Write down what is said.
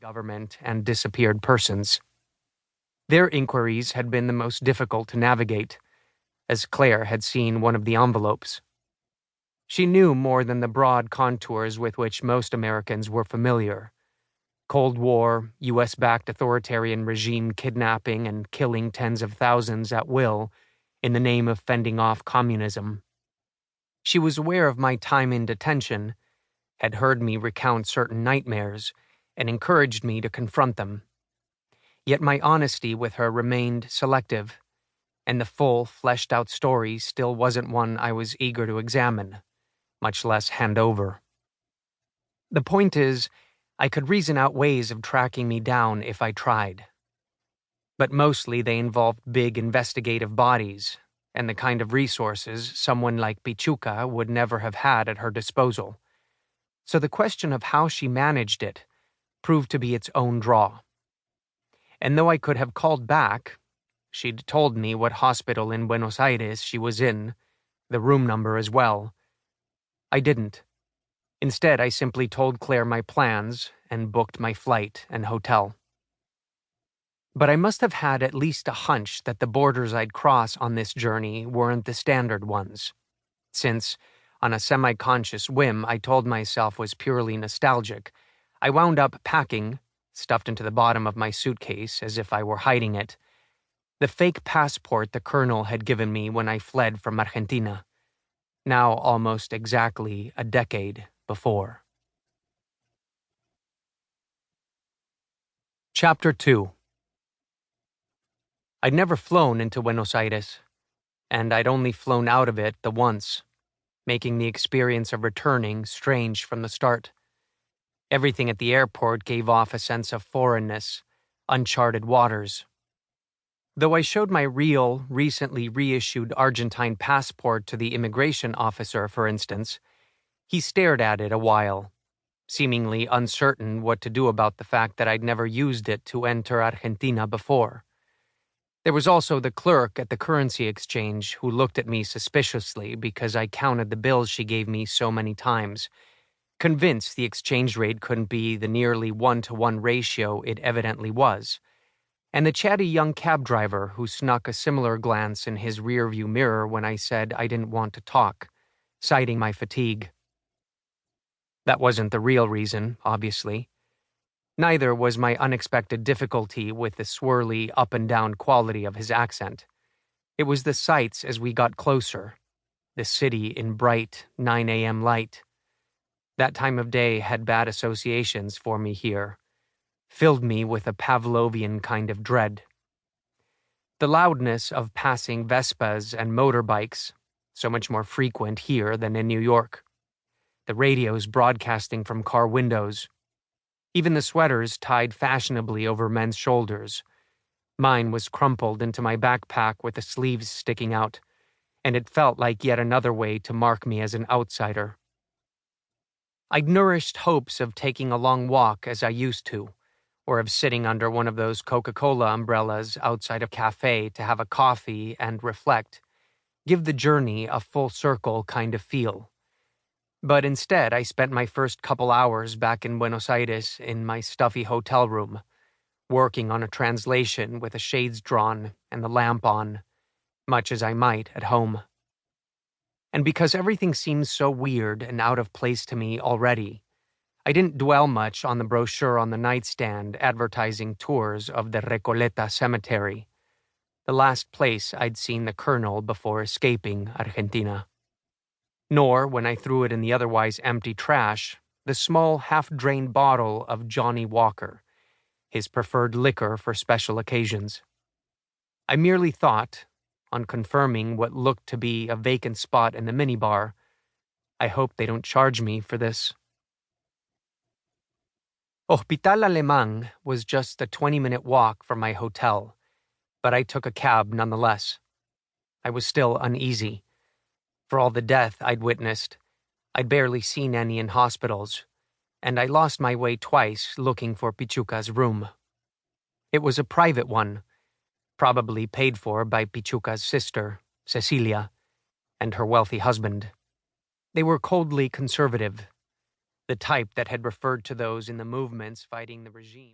government and disappeared persons. Their inquiries had been the most difficult to navigate, as Claire had seen one of the envelopes. She knew more than the broad contours with which most Americans were familiar. Cold War, US-backed authoritarian regime kidnapping and killing tens of thousands at will in the name of fending off communism. She was aware of my time in detention, had heard me recount certain nightmares, and encouraged me to confront them. Yet my honesty with her remained selective, and the full, fleshed-out story still wasn't one I was eager to examine, much less hand over. The point is, I could reason out ways of tracking me down if I tried. But mostly they involved big investigative bodies, and the kind of resources someone like Pichuca would never have had at her disposal. So the question of how she managed it proved to be its own draw. And though I could have called back, she'd told me what hospital in Buenos Aires she was in, the room number as well. I didn't. Instead, I simply told Claire my plans and booked my flight and hotel. But I must have had at least a hunch that the borders I'd cross on this journey weren't the standard ones, since, on a semi-conscious whim I told myself was purely nostalgic, I wound up packing, stuffed into the bottom of my suitcase as if I were hiding it, the fake passport the colonel had given me when I fled from Argentina, now almost exactly a decade before. Chapter 2. I'd never flown into Buenos Aires, and I'd only flown out of it the once, making the experience of returning strange from the start. Everything at the airport gave off a sense of foreignness, uncharted waters. Though I showed my real, recently reissued Argentine passport to the immigration officer, for instance, he stared at it a while, seemingly uncertain what to do about the fact that I'd never used it to enter Argentina before. There was also the clerk at the currency exchange who looked at me suspiciously because I counted the bills she gave me so many times, convinced the exchange rate couldn't be the nearly 1-to-1 ratio it evidently was, and the chatty young cab driver who snuck a similar glance in his rearview mirror when I said I didn't want to talk, citing my fatigue. That wasn't the real reason, obviously. Neither was my unexpected difficulty with the swirly up-and-down quality of his accent. It was the sights as we got closer, the city in bright 9 a.m. light. That time of day had bad associations for me here, filled me with a Pavlovian kind of dread. The loudness of passing Vespas and motorbikes, so much more frequent here than in New York. The radios broadcasting from car windows. Even the sweaters tied fashionably over men's shoulders. Mine was crumpled into my backpack with the sleeves sticking out, and it felt like yet another way to mark me as an outsider. I'd nourished hopes of taking a long walk as I used to, or of sitting under one of those Coca-Cola umbrellas outside a cafe to have a coffee and reflect, give the journey a full circle kind of feel. But instead, I spent my first couple hours back in Buenos Aires in my stuffy hotel room, working on a translation with the shades drawn and the lamp on, much as I might at home. And because everything seemed so weird and out of place to me already, I didn't dwell much on the brochure on the nightstand advertising tours of the Recoleta Cemetery, the last place I'd seen the colonel before escaping Argentina. Nor, when I threw it in the otherwise empty trash, the small half-drained bottle of Johnny Walker, his preferred liquor for special occasions. I merely thought, on confirming what looked to be a vacant spot in the minibar, I hope they don't charge me for this. Hospital Alemán was just a 20-minute walk from my hotel, but I took a cab nonetheless. I was still uneasy. For all the death I'd witnessed, I'd barely seen any in hospitals, and I lost my way twice looking for Pichuca's room. It was a private one, probably paid for by Pichuca's sister, Cecilia, and her wealthy husband. They were coldly conservative. the type that had referred to those in the movements fighting the regime.